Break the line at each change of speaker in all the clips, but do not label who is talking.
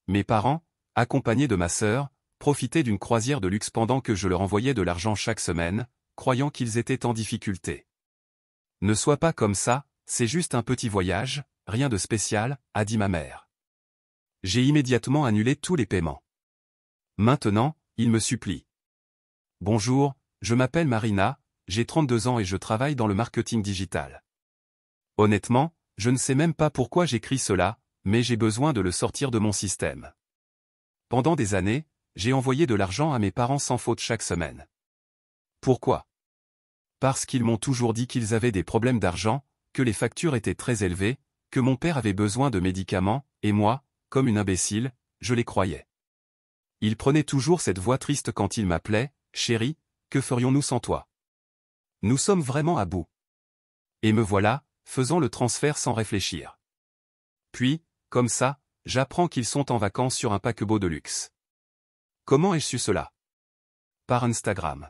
mes parents, accompagnés de ma sœur, profitaient d'une croisière de luxe pendant que je leur envoyais de l'argent chaque semaine, croyant qu'ils étaient en difficulté. Ne sois pas comme ça, c'est juste un petit voyage, rien de spécial, a dit ma mère. J'ai immédiatement annulé tous les paiements. Maintenant, il me supplie. Bonjour, je m'appelle Marina, j'ai 32 ans et je travaille dans le marketing digital. Honnêtement, je ne sais même pas pourquoi j'écris cela, mais j'ai besoin de le sortir de mon système. Pendant des années, j'ai envoyé de l'argent à mes parents sans faute chaque semaine. Pourquoi? Parce qu'ils m'ont toujours dit qu'ils avaient des problèmes d'argent, que les factures étaient très élevées, que mon père avait besoin de médicaments, et moi, comme une imbécile, je les croyais. Ils prenaient toujours cette voix triste quand ils m'appelaient « Chérie, que ferions-nous sans toi? Nous sommes vraiment à bout. » Et me voilà, faisant le transfert sans réfléchir. Puis, comme ça, j'apprends qu'ils sont en vacances sur un paquebot de luxe. Comment ai-je su cela? Par Instagram.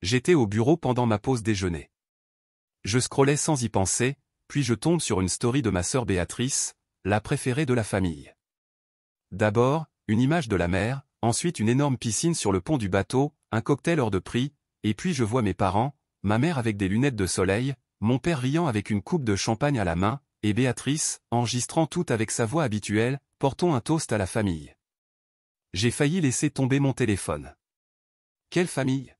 J'étais au bureau pendant ma pause déjeuner. Je scrollais sans y penser, puis je tombe sur une story de ma sœur Béatrice, la préférée de la famille. D'abord, une image de la mer, ensuite une énorme piscine sur le pont du bateau, un cocktail hors de prix, et puis je vois mes parents, ma mère avec des lunettes de soleil, mon père riant avec une coupe de champagne à la main, et Béatrice, enregistrant tout avec sa voix habituelle, portons un toast à la famille. J'ai failli laisser tomber mon téléphone. Quelle famille?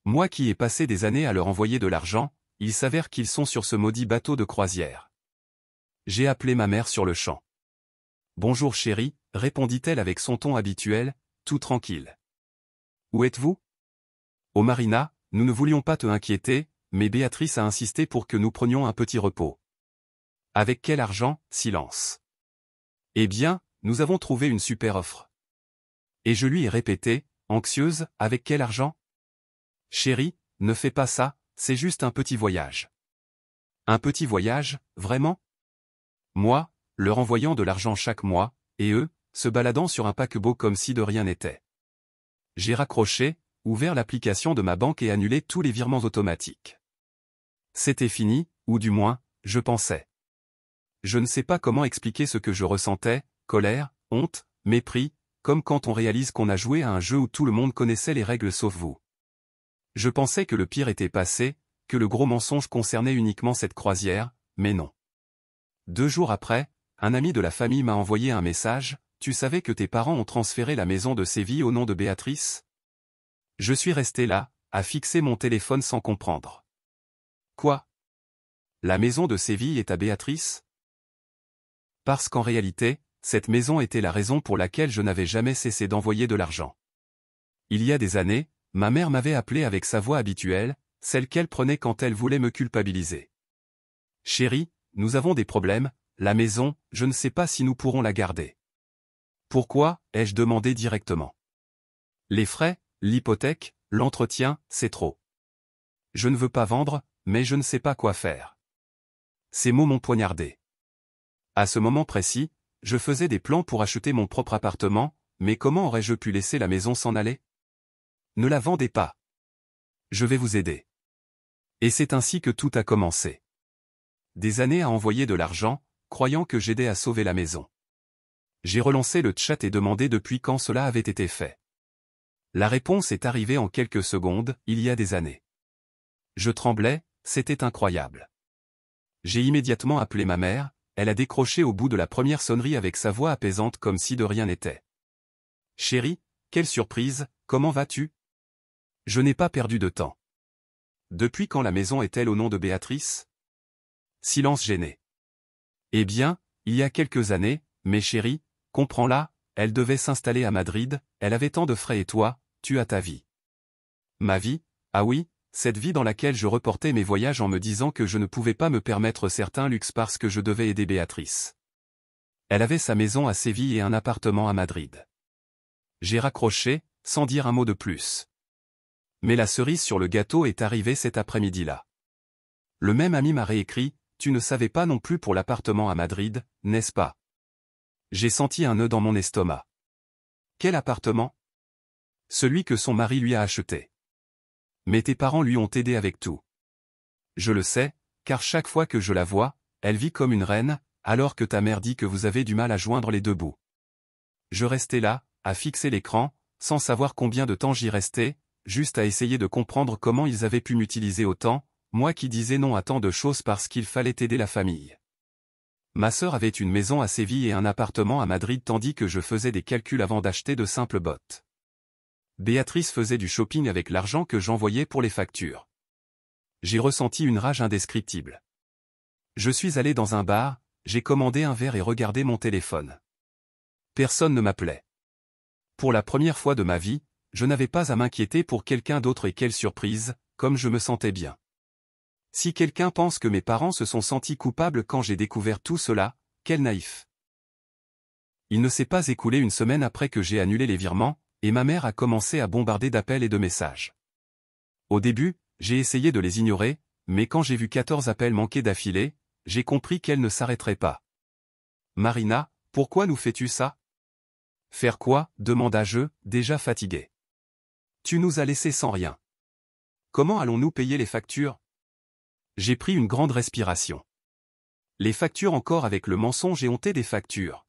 Moi qui ai passé des années à leur envoyer de l'argent, il s'avère qu'ils sont sur ce maudit bateau de croisière. J'ai appelé ma mère sur le champ. Bonjour chérie, répondit-elle avec son ton habituel, tout tranquille. Où êtes-vous? Au Marina, nous ne voulions pas te inquiéter, mais Béatrice a insisté pour que nous prenions un petit repos. Avec quel argent? Silence. Eh bien, nous avons trouvé une super offre. Et je lui ai répété, anxieuse, avec quel argent? Chérie, ne fais pas ça, c'est juste un petit voyage. Un petit voyage, vraiment? Moi, leur envoyant de l'argent chaque mois, et eux, se baladant sur un paquebot comme si de rien n'était. J'ai raccroché, ouvert l'application de ma banque et annulé tous les virements automatiques. C'était fini, ou du moins, je pensais. Je ne sais pas comment expliquer ce que je ressentais, colère, honte, mépris, comme quand on réalise qu'on a joué à un jeu où tout le monde connaissait les règles sauf vous. Je pensais que le pire était passé, que le gros mensonge concernait uniquement cette croisière, mais non. 2 jours après, un ami de la famille m'a envoyé un message, « Tu savais que tes parents ont transféré la maison de Séville au nom de Béatrice ?» Je suis resté là, à fixer mon téléphone sans comprendre. Quoi? La maison de Séville est à Béatrice? Parce qu'en réalité, cette maison était la raison pour laquelle je n'avais jamais cessé d'envoyer de l'argent. Il y a des années, ma mère m'avait appelé avec sa voix habituelle, celle qu'elle prenait quand elle voulait me culpabiliser. « Chérie, nous avons des problèmes, la maison, je ne sais pas si nous pourrons la garder. » Pourquoi? Ai-je demandé directement. Les frais, l'hypothèque, l'entretien, c'est trop. Je ne veux pas vendre, mais je ne sais pas quoi faire. Ces mots m'ont poignardé. À ce moment précis, je faisais des plans pour acheter mon propre appartement, mais comment aurais-je pu laisser la maison s'en aller? Ne la vendez pas. Je vais vous aider. Et c'est ainsi que tout a commencé. Des années à envoyer de l'argent, croyant que j'aidais à sauver la maison. J'ai relancé le chat et demandé depuis quand cela avait été fait. La réponse est arrivée en quelques secondes, il y a des années. Je tremblais, c'était incroyable. J'ai immédiatement appelé ma mère, elle a décroché au bout de la première sonnerie avec sa voix apaisante comme si de rien n'était. « Chérie, quelle surprise, comment vas-tu? » Je n'ai pas perdu de temps. Depuis quand la maison est-elle au nom de Béatrice? Silence gêné. Eh bien, il y a quelques années, mais chérie, comprends-la, elle devait s'installer à Madrid, elle avait tant de frais et toi, tu as ta vie. Ma vie? Ah oui, cette vie dans laquelle je reportais mes voyages en me disant que je ne pouvais pas me permettre certains luxes parce que je devais aider Béatrice. Elle avait sa maison à Séville et un appartement à Madrid. J'ai raccroché, sans dire un mot de plus. Mais la cerise sur le gâteau est arrivée cet après-midi-là. Le même ami m'a réécrit, « Tu ne savais pas non plus pour l'appartement à Madrid, n'est-ce pas ?» J'ai senti un nœud dans mon estomac. Quel appartement? Celui que son mari lui a acheté. Mais tes parents lui ont aidé avec tout. Je le sais, car chaque fois que je la vois, elle vit comme une reine, alors que ta mère dit que vous avez du mal à joindre les deux bouts. Je restais là, à fixer l'écran, sans savoir combien de temps j'y restais, juste à essayer de comprendre comment ils avaient pu m'utiliser autant, moi qui disais non à tant de choses parce qu'il fallait aider la famille. Ma sœur avait une maison à Séville et un appartement à Madrid tandis que je faisais des calculs avant d'acheter de simples bottes. Béatrice faisait du shopping avec l'argent que j'envoyais pour les factures. J'ai ressenti une rage indescriptible. Je suis allé dans un bar, j'ai commandé un verre et regardé mon téléphone. Personne ne m'appelait. Pour la première fois de ma vie, je n'avais pas à m'inquiéter pour quelqu'un d'autre et quelle surprise, comme je me sentais bien. Si quelqu'un pense que mes parents se sont sentis coupables quand j'ai découvert tout cela, quel naïf. Il ne s'est pas écoulé une semaine après que j'ai annulé les virements, et ma mère a commencé à bombarder d'appels et de messages. Au début, j'ai essayé de les ignorer, mais quand j'ai vu 14 appels manqués d'affilée, j'ai compris qu'elle ne s'arrêterait pas. « Marina, pourquoi nous fais-tu ça ?»« Faire quoi ?» demanda-je, déjà fatigué. « Tu nous as laissés sans rien. Comment allons-nous payer les factures ?» J'ai pris une grande respiration. Les factures encore avec le mensonge et honté des factures.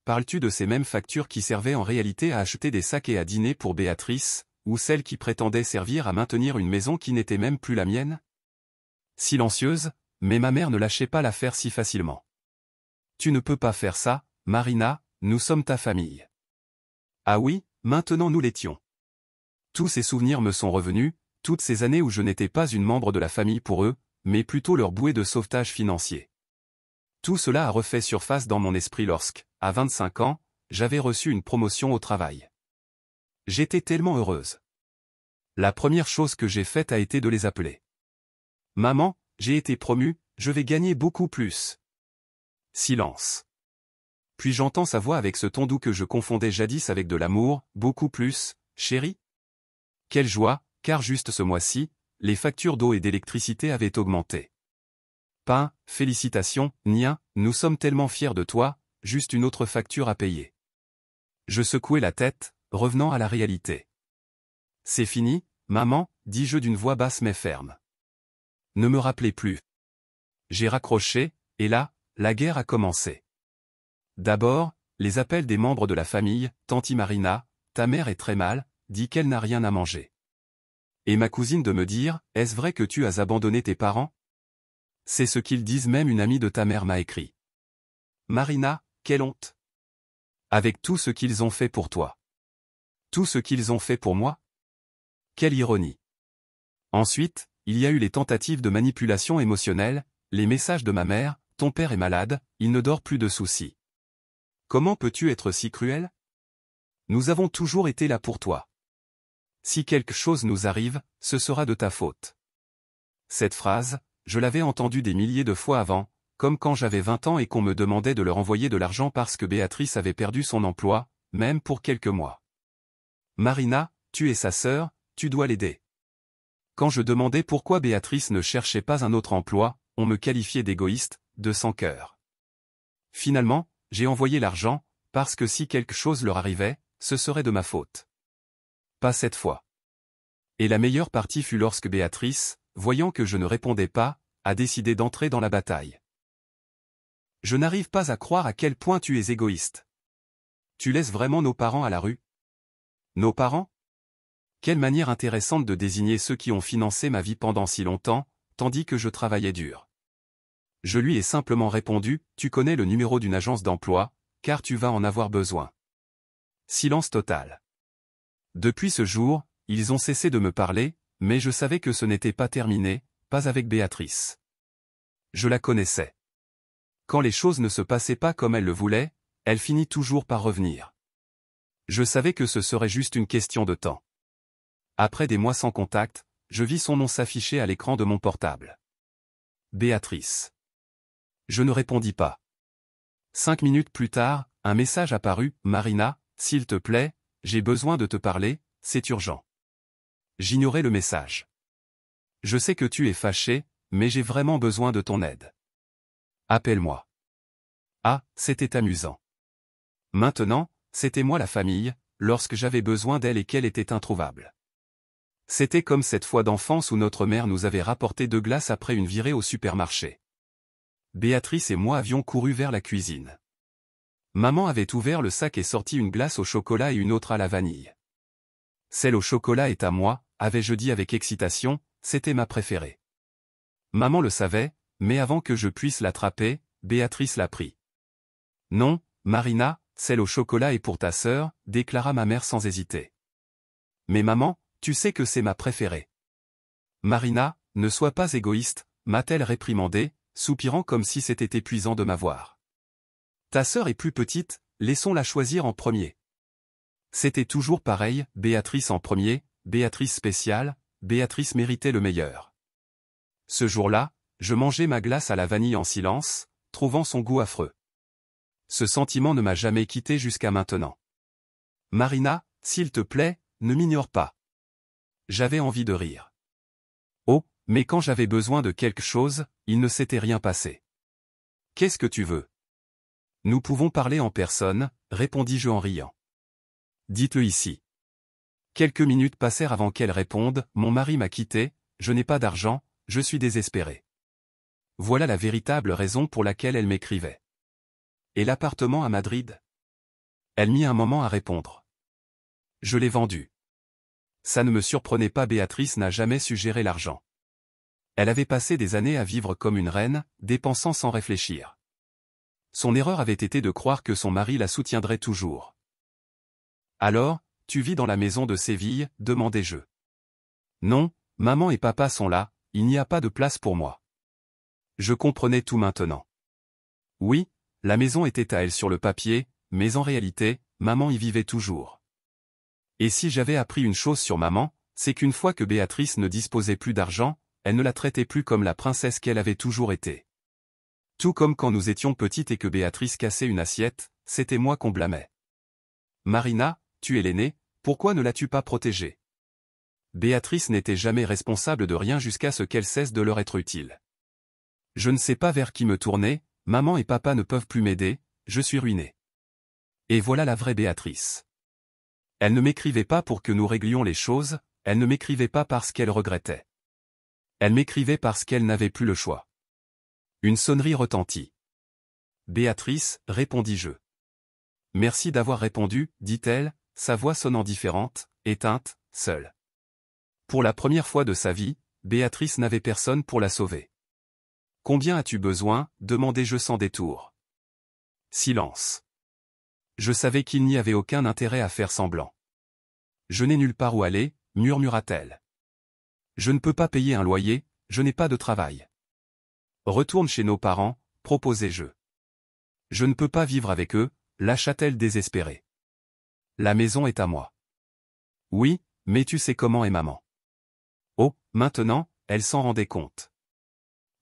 Parles-tu de ces mêmes factures qui servaient en réalité à acheter des sacs et à dîner pour Béatrice, ou celles qui prétendaient servir à maintenir une maison qui n'était même plus la mienne? Silencieuse, mais ma mère ne lâchait pas l'affaire si facilement. Tu ne peux pas faire ça, Marina, nous sommes ta famille. Ah oui, maintenant nous l'étions. Tous ces souvenirs me sont revenus, toutes ces années où je n'étais pas une membre de la famille pour eux, mais plutôt leur bouée de sauvetage financier. Tout cela a refait surface dans mon esprit lorsque, à 25 ans, j'avais reçu une promotion au travail. J'étais tellement heureuse. La première chose que j'ai faite a été de les appeler. « Maman, j'ai été promue, je vais gagner beaucoup plus. » Silence. Puis j'entends sa voix avec ce ton doux que je confondais jadis avec de l'amour, « Beaucoup plus, chérie ?» Quelle joie, car juste ce mois-ci, les factures d'eau et d'électricité avaient augmenté. Pain, félicitations, Nia, nous sommes tellement fiers de toi, juste une autre facture à payer. Je secouai la tête, revenant à la réalité. C'est fini, maman, dis-je d'une voix basse mais ferme. Ne me rappelez plus. J'ai raccroché, et là, la guerre a commencé. D'abord, les appels des membres de la famille, Tanti Marina, ta mère est très mal, dit qu'elle n'a rien à manger. Et ma cousine de me dire, est-ce vrai que tu as abandonné tes parents? C'est ce qu'ils disent, même une amie de ta mère m'a écrit. Marina, quelle honte! Avec tout ce qu'ils ont fait pour toi. Tout ce qu'ils ont fait pour moi? Quelle ironie! Ensuite, il y a eu les tentatives de manipulation émotionnelle, les messages de ma mère, ton père est malade, il ne dort plus de soucis. Comment peux-tu être si cruel? Nous avons toujours été là pour toi. Si quelque chose nous arrive, ce sera de ta faute. Cette phrase, je l'avais entendue des milliers de fois avant, comme quand j'avais 20 ans et qu'on me demandait de leur envoyer de l'argent parce que Béatrice avait perdu son emploi, même pour quelques mois. Marina, tu es sa sœur, tu dois l'aider. Quand je demandais pourquoi Béatrice ne cherchait pas un autre emploi, on me qualifiait d'égoïste, de sans cœur. Finalement, j'ai envoyé l'argent, parce que si quelque chose leur arrivait, ce serait de ma faute. Pas cette fois. Et la meilleure partie fut lorsque Béatrice, voyant que je ne répondais pas, a décidé d'entrer dans la bataille. Je n'arrive pas à croire à quel point tu es égoïste. Tu laisses vraiment nos parents à la rue? Nos parents? Quelle manière intéressante de désigner ceux qui ont financé ma vie pendant si longtemps, tandis que je travaillais dur. Je lui ai simplement répondu, tu connais le numéro d'une agence d'emploi, car tu vas en avoir besoin. Silence total. Depuis ce jour, ils ont cessé de me parler, mais je savais que ce n'était pas terminé, pas avec Béatrice. Je la connaissais. Quand les choses ne se passaient pas comme elle le voulait, elle finit toujours par revenir. Je savais que ce serait juste une question de temps. Après des mois sans contact, je vis son nom s'afficher à l'écran de mon portable. Béatrice. Je ne répondis pas. 5 minutes plus tard, un message apparut, Marina, s'il te plaît, j'ai besoin de te parler, c'est urgent. J'ignorais le message. Je sais que tu es fâché, mais j'ai vraiment besoin de ton aide. Appelle-moi. Ah, c'était amusant. Maintenant, c'était moi la famille, lorsque j'avais besoin d'elle et qu'elle était introuvable. C'était comme cette fois d'enfance où notre mère nous avait rapporté 2 glaces après une virée au supermarché. Béatrice et moi avions couru vers la cuisine. Maman avait ouvert le sac et sorti une glace au chocolat et une autre à la vanille. Celle au chocolat est à moi, avais-je dit avec excitation, c'était ma préférée. Maman le savait, mais avant que je puisse l'attraper, Béatrice l'a pris. Non, Marina, celle au chocolat est pour ta sœur, déclara ma mère sans hésiter. Mais maman, tu sais que c'est ma préférée. Marina, ne sois pas égoïste, m'a-t-elle réprimandé, soupirant comme si c'était épuisant de m'avoir. Ta sœur est plus petite, laissons-la choisir en premier. C'était toujours pareil, Béatrice en premier, Béatrice spéciale, Béatrice méritait le meilleur. Ce jour-là, je mangeais ma glace à la vanille en silence, trouvant son goût affreux. Ce sentiment ne m'a jamais quitté jusqu'à maintenant. Marina, s'il te plaît, ne m'ignore pas. J'avais envie de rire. Oh, mais quand j'avais besoin de quelque chose, il ne s'était rien passé. Qu'est-ce que tu veux? Nous pouvons parler en personne, répondis-je en riant. Dites-le ici. Quelques minutes passèrent avant qu'elle réponde, mon mari m'a quitté, je n'ai pas d'argent, je suis désespéré. Voilà la véritable raison pour laquelle elle m'écrivait. Et l'appartement à Madrid? Elle mit un moment à répondre. Je l'ai vendu. Ça ne me surprenait pas, Béatrice n'a jamais su gérer l'argent. Elle avait passé des années à vivre comme une reine, dépensant sans réfléchir. Son erreur avait été de croire que son mari la soutiendrait toujours. Alors, tu vis dans la maison de Séville, demandai-je. Non, maman et papa sont là, il n'y a pas de place pour moi. Je comprenais tout maintenant. Oui, la maison était à elle sur le papier, mais en réalité, maman y vivait toujours. Et si j'avais appris une chose sur maman, c'est qu'une fois que Béatrice ne disposait plus d'argent, elle ne la traitait plus comme la princesse qu'elle avait toujours été. Tout comme quand nous étions petites et que Béatrice cassait une assiette, c'était moi qu'on blâmait. Marina, tu es l'aînée, pourquoi ne l'as-tu pas protégée? Béatrice n'était jamais responsable de rien jusqu'à ce qu'elle cesse de leur être utile. Je ne sais pas vers qui me tourner, maman et papa ne peuvent plus m'aider, je suis ruiné. Et voilà la vraie Béatrice. Elle ne m'écrivait pas pour que nous réglions les choses, elle ne m'écrivait pas parce qu'elle regrettait. Elle m'écrivait parce qu'elle n'avait plus le choix. Une sonnerie retentit. Béatrice, répondis-je. Merci d'avoir répondu, dit-elle, sa voix sonnant différente, éteinte, seule. Pour la première fois de sa vie, Béatrice n'avait personne pour la sauver. Combien as-tu besoin? Demandai-je sans détour. Silence. Je savais qu'il n'y avait aucun intérêt à faire semblant. Je n'ai nulle part où aller, murmura-t-elle. Je ne peux pas payer un loyer, je n'ai pas de travail. Retourne chez nos parents, proposai-je. Je ne peux pas vivre avec eux, lâcha-t-elle désespérée. La maison est à moi. Oui, mais tu sais comment est maman. Oh, maintenant, elle s'en rendait compte.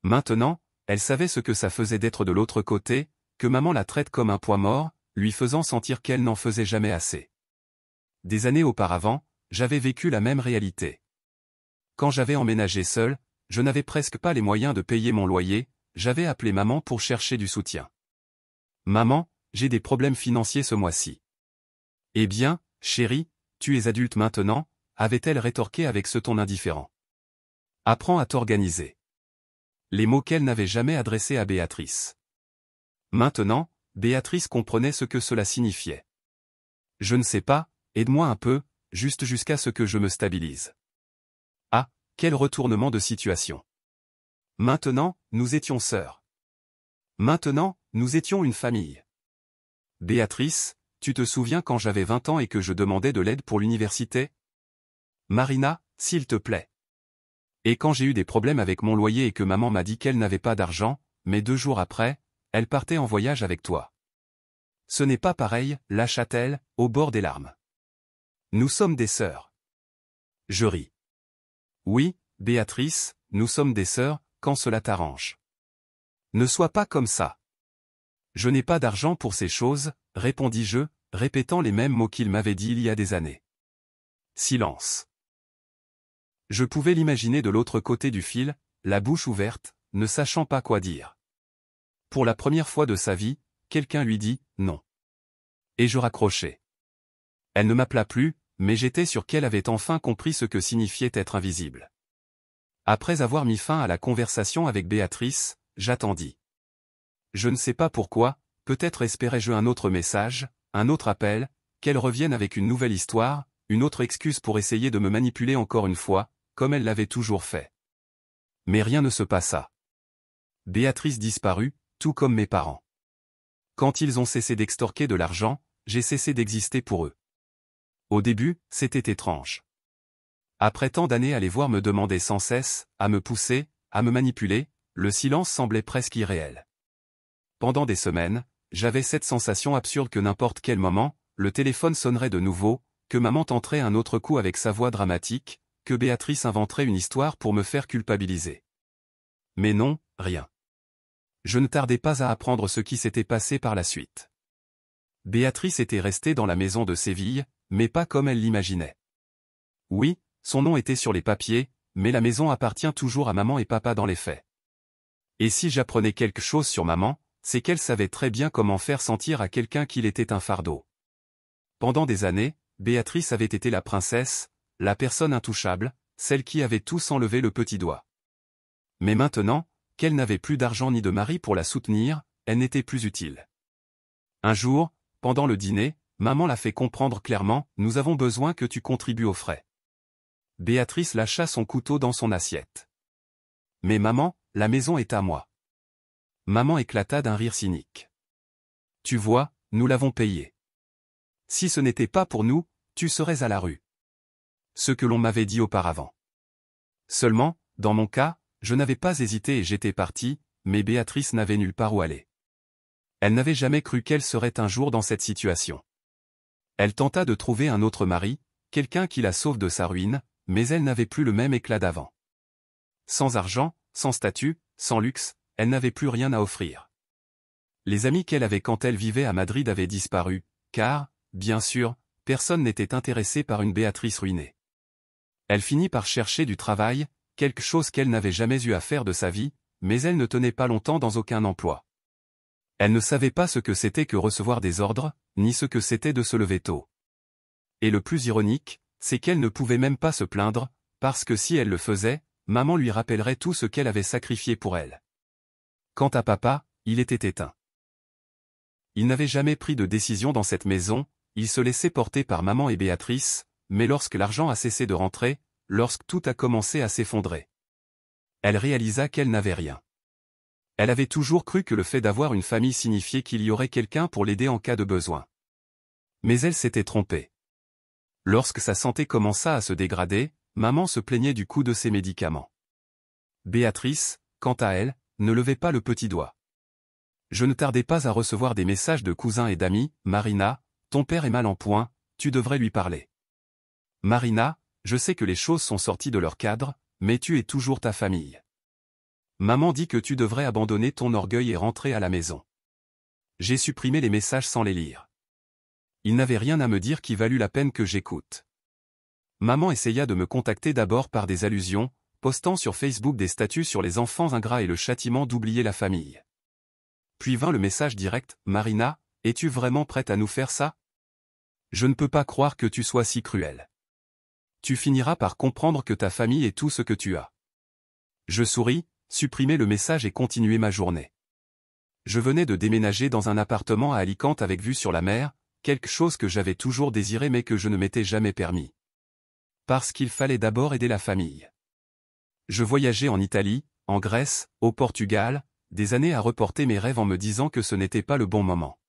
Maintenant, elle savait ce que ça faisait d'être de l'autre côté, que maman la traite comme un poids mort, lui faisant sentir qu'elle n'en faisait jamais assez. Des années auparavant, j'avais vécu la même réalité. Quand j'avais emménagé seul, je n'avais presque pas les moyens de payer mon loyer, j'avais appelé maman pour chercher du soutien. Maman, j'ai des problèmes financiers ce mois-ci. Eh bien, chérie, tu es adulte maintenant, avait-elle rétorqué avec ce ton indifférent. Apprends à t'organiser. Les mots qu'elle n'avait jamais adressés à Béatrice. Maintenant, Béatrice comprenait ce que cela signifiait. Je ne sais pas, aide-moi un peu, juste jusqu'à ce que je me stabilise. Ah, quel retournement de situation. Maintenant, nous étions sœurs. Maintenant, nous étions une famille. Béatrice, tu te souviens quand j'avais 20 ans et que je demandais de l'aide pour l'université? Marina, s'il te plaît. Et quand j'ai eu des problèmes avec mon loyer et que maman m'a dit qu'elle n'avait pas d'argent, mais 2 jours après, elle partait en voyage avec toi. Ce n'est pas pareil, lâcha-t-elle, au bord des larmes. Nous sommes des sœurs. Je ris. Oui, Béatrice, nous sommes des sœurs, quand cela t'arrange. Ne sois pas comme ça. Je n'ai pas d'argent pour ces choses, répondis-je, répétant les mêmes mots qu'il m'avait dit il y a des années. Silence. Je pouvais l'imaginer de l'autre côté du fil, la bouche ouverte, ne sachant pas quoi dire. Pour la première fois de sa vie, quelqu'un lui dit « non ». Et je raccrochai. Elle ne m'appela plus, mais j'étais sûr qu'elle avait enfin compris ce que signifiait être invisible. Après avoir mis fin à la conversation avec Béatrice, j'attendis. Je ne sais pas pourquoi, peut-être espérais-je un autre message, un autre appel, qu'elle revienne avec une nouvelle histoire, une autre excuse pour essayer de me manipuler encore une fois, comme elle l'avait toujours fait. Mais rien ne se passa. Béatrice disparut, tout comme mes parents. Quand ils ont cessé d'extorquer de l'argent, j'ai cessé d'exister pour eux. Au début, c'était étrange. Après tant d'années à les voir me demander sans cesse, à me pousser, à me manipuler, le silence semblait presque irréel. Pendant des semaines, j'avais cette sensation absurde que n'importe quel moment, le téléphone sonnerait de nouveau, que maman tenterait un autre coup avec sa voix dramatique, que Béatrice inventerait une histoire pour me faire culpabiliser. Mais non, rien. Je ne tardais pas à apprendre ce qui s'était passé par la suite. Béatrice était restée dans la maison de Séville, mais pas comme elle l'imaginait. Oui, son nom était sur les papiers, mais la maison appartient toujours à maman et papa dans les faits. Et si j'apprenais quelque chose sur maman, c'est qu'elle savait très bien comment faire sentir à quelqu'un qu'il était un fardeau. Pendant des années, Béatrice avait été la princesse, la personne intouchable, celle qui avait tout sans lever le petit doigt. Mais maintenant, qu'elle n'avait plus d'argent ni de mari pour la soutenir, elle n'était plus utile. Un jour, pendant le dîner, maman l'a fait comprendre clairement, « Nous avons besoin que tu contribues aux frais. » Béatrice lâcha son couteau dans son assiette. « Mais maman, la maison est à moi. » Maman éclata d'un rire cynique. « Tu vois, nous l'avons payé. Si ce n'était pas pour nous, tu serais à la rue. » Ce que l'on m'avait dit auparavant. Seulement, dans mon cas, je n'avais pas hésité et j'étais parti, mais Béatrice n'avait nulle part où aller. Elle n'avait jamais cru qu'elle serait un jour dans cette situation. Elle tenta de trouver un autre mari, quelqu'un qui la sauve de sa ruine, mais elle n'avait plus le même éclat d'avant. Sans argent, sans statut, sans luxe, elle n'avait plus rien à offrir. Les amis qu'elle avait quand elle vivait à Madrid avaient disparu, car, bien sûr, personne n'était intéressé par une Béatrice ruinée. Elle finit par chercher du travail, quelque chose qu'elle n'avait jamais eu à faire de sa vie, mais elle ne tenait pas longtemps dans aucun emploi. Elle ne savait pas ce que c'était que recevoir des ordres, ni ce que c'était de se lever tôt. Et le plus ironique, c'est qu'elle ne pouvait même pas se plaindre, parce que si elle le faisait, maman lui rappellerait tout ce qu'elle avait sacrifié pour elle. Quant à papa, il était éteint. Il n'avait jamais pris de décision dans cette maison, il se laissait porter par maman et Béatrice, mais lorsque l'argent a cessé de rentrer, lorsque tout a commencé à s'effondrer, elle réalisa qu'elle n'avait rien. Elle avait toujours cru que le fait d'avoir une famille signifiait qu'il y aurait quelqu'un pour l'aider en cas de besoin. Mais elle s'était trompée. Lorsque sa santé commença à se dégrader, maman se plaignait du coût de ses médicaments. Béatrice, quant à elle, ne levait pas le petit doigt. Je ne tardais pas à recevoir des messages de cousins et d'amis, « Marina, ton père est mal en point, tu devrais lui parler. Marina, je sais que les choses sont sorties de leur cadre, mais tu es toujours ta famille. Maman dit que tu devrais abandonner ton orgueil et rentrer à la maison. » J'ai supprimé les messages sans les lire. Ils n'avaient rien à me dire qui valut la peine que j'écoute. Maman essaya de me contacter d'abord par des allusions, postant sur Facebook des statuts sur les enfants ingrats et le châtiment d'oublier la famille. Puis vint le message direct, « Marina, es-tu vraiment prête à nous faire ça? Je ne peux pas croire que tu sois si cruelle. Tu finiras par comprendre que ta famille est tout ce que tu as. » Je souris, supprimai le message et continuai ma journée. Je venais de déménager dans un appartement à Alicante avec vue sur la mer, quelque chose que j'avais toujours désiré mais que je ne m'étais jamais permis. Parce qu'il fallait d'abord aider la famille. Je voyageais en Italie, en Grèce, au Portugal, des années à reporter mes rêves en me disant que ce n'était pas le bon moment.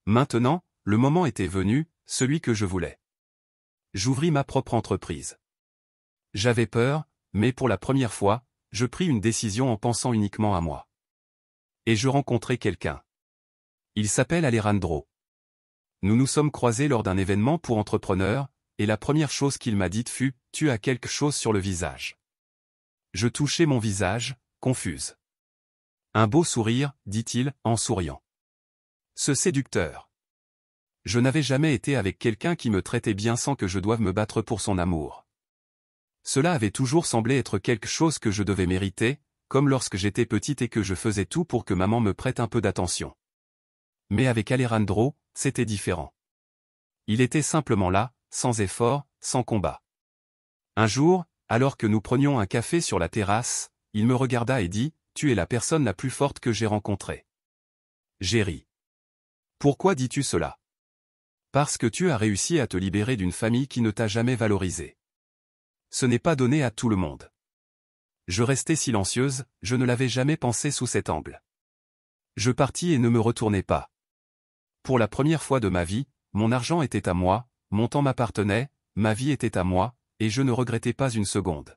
Maintenant, le moment était venu, celui que je voulais. J'ouvris ma propre entreprise. J'avais peur, mais pour la première fois, je pris une décision en pensant uniquement à moi. Et je rencontrai quelqu'un. Il s'appelle Alejandro. Nous nous sommes croisés lors d'un événement pour entrepreneurs, et la première chose qu'il m'a dite fut « Tu as quelque chose sur le visage. » Je touchai mon visage, confuse. Un beau sourire, dit-il, en souriant. Ce séducteur. Je n'avais jamais été avec quelqu'un qui me traitait bien sans que je doive me battre pour son amour. Cela avait toujours semblé être quelque chose que je devais mériter, comme lorsque j'étais petite et que je faisais tout pour que maman me prête un peu d'attention. Mais avec Alejandro, c'était différent. Il était simplement là, sans effort, sans combat. Un jour, alors que nous prenions un café sur la terrasse, il me regarda et dit « Tu es la personne la plus forte que j'ai rencontrée. » J'ai ri. Pourquoi dis-tu cela? Parce que tu as réussi à te libérer d'une famille qui ne t'a jamais valorisé. Ce n'est pas donné à tout le monde. Je restais silencieuse, je ne l'avais jamais pensé sous cet angle. Je partis et ne me retournai pas. Pour la première fois de ma vie, mon argent était à moi, mon temps m'appartenait, ma vie était à moi, et je ne regrettais pas une seconde.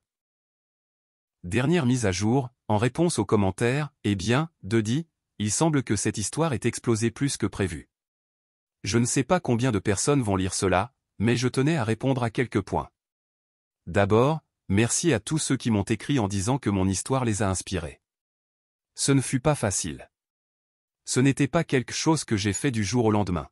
Dernière mise à jour, en réponse aux commentaires, eh bien, Dodi, il semble que cette histoire ait explosé plus que prévu. Je ne sais pas combien de personnes vont lire cela, mais je tenais à répondre à quelques points. D'abord, merci à tous ceux qui m'ont écrit en disant que mon histoire les a inspirés. Ce ne fut pas facile. Ce n'était pas quelque chose que j'ai fait du jour au lendemain.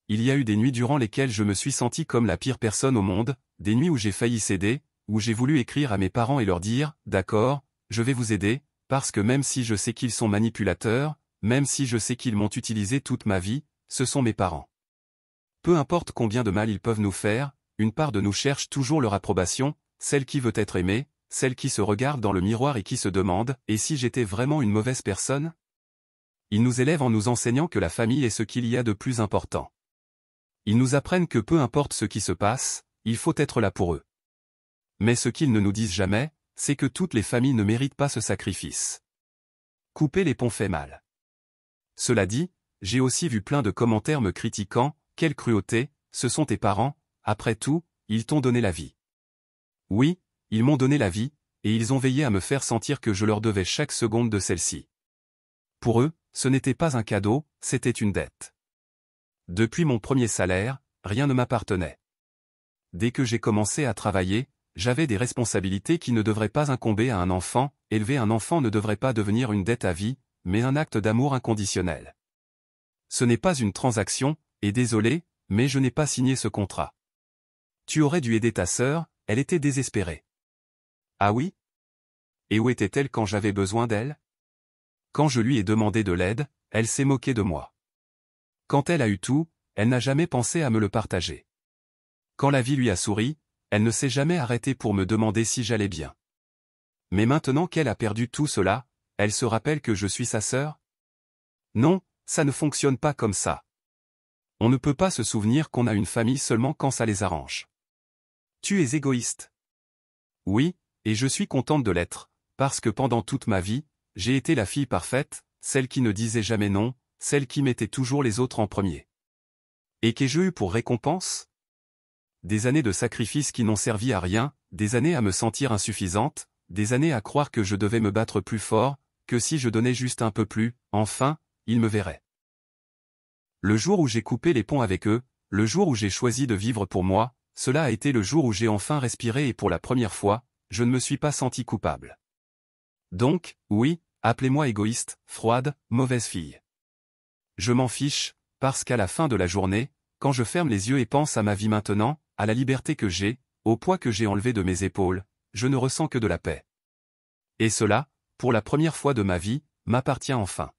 Il y a eu des nuits durant lesquelles je me suis senti comme la pire personne au monde, des nuits où j'ai failli céder, où j'ai voulu écrire à mes parents et leur dire « D'accord, je vais vous aider, parce que même si je sais qu'ils sont manipulateurs, même si je sais qu'ils m'ont utilisé toute ma vie, ce sont mes parents. Peu importe combien de mal ils peuvent nous faire, une part de nous cherche toujours leur approbation, celle qui veut être aimée, celle qui se regarde dans le miroir et qui se demande « Et si j'étais vraiment une mauvaise personne ?» Ils nous élèvent en nous enseignant que la famille est ce qu'il y a de plus important. Ils nous apprennent que peu importe ce qui se passe, il faut être là pour eux. Mais ce qu'ils ne nous disent jamais, c'est que toutes les familles ne méritent pas ce sacrifice. Couper les ponts fait mal. Cela dit, j'ai aussi vu plein de commentaires me critiquant, « Quelle cruauté, ce sont tes parents, après tout, ils t'ont donné la vie. » Oui, ils m'ont donné la vie, et ils ont veillé à me faire sentir que je leur devais chaque seconde de celle-ci. Pour eux, ce n'était pas un cadeau, c'était une dette. Depuis mon premier salaire, rien ne m'appartenait. Dès que j'ai commencé à travailler, j'avais des responsabilités qui ne devraient pas incomber à un enfant, élever un enfant ne devrait pas devenir une dette à vie, mais un acte d'amour inconditionnel. Ce n'est pas une transaction, et désolé, mais je n'ai pas signé ce contrat. Tu aurais dû aider ta sœur, elle était désespérée. Ah oui? Et où était-elle quand j'avais besoin d'elle? Quand je lui ai demandé de l'aide, elle s'est moquée de moi. Quand elle a eu tout, elle n'a jamais pensé à me le partager. Quand la vie lui a souri, elle ne s'est jamais arrêtée pour me demander si j'allais bien. Mais maintenant qu'elle a perdu tout cela, elle se rappelle que je suis sa sœur? Non, ça ne fonctionne pas comme ça. On ne peut pas se souvenir qu'on a une famille seulement quand ça les arrange. Tu es égoïste. Oui, et je suis contente de l'être, parce que pendant toute ma vie, j'ai été la fille parfaite, celle qui ne disait jamais non, celle qui mettait toujours les autres en premier. Et qu'ai-je eu pour récompense? Des années de sacrifices qui n'ont servi à rien, des années à me sentir insuffisante, des années à croire que je devais me battre plus fort, que si je donnais juste un peu plus, enfin, ils me verraient. Le jour où j'ai coupé les ponts avec eux, le jour où j'ai choisi de vivre pour moi, cela a été le jour où j'ai enfin respiré et pour la première fois, je ne me suis pas senti coupable. Donc, oui, appelez-moi égoïste, froide, mauvaise fille. Je m'en fiche, parce qu'à la fin de la journée, quand je ferme les yeux et pense à ma vie maintenant, à la liberté que j'ai, au poids que j'ai enlevé de mes épaules, je ne ressens que de la paix. Et cela, pour la première fois de ma vie, m'appartient enfin.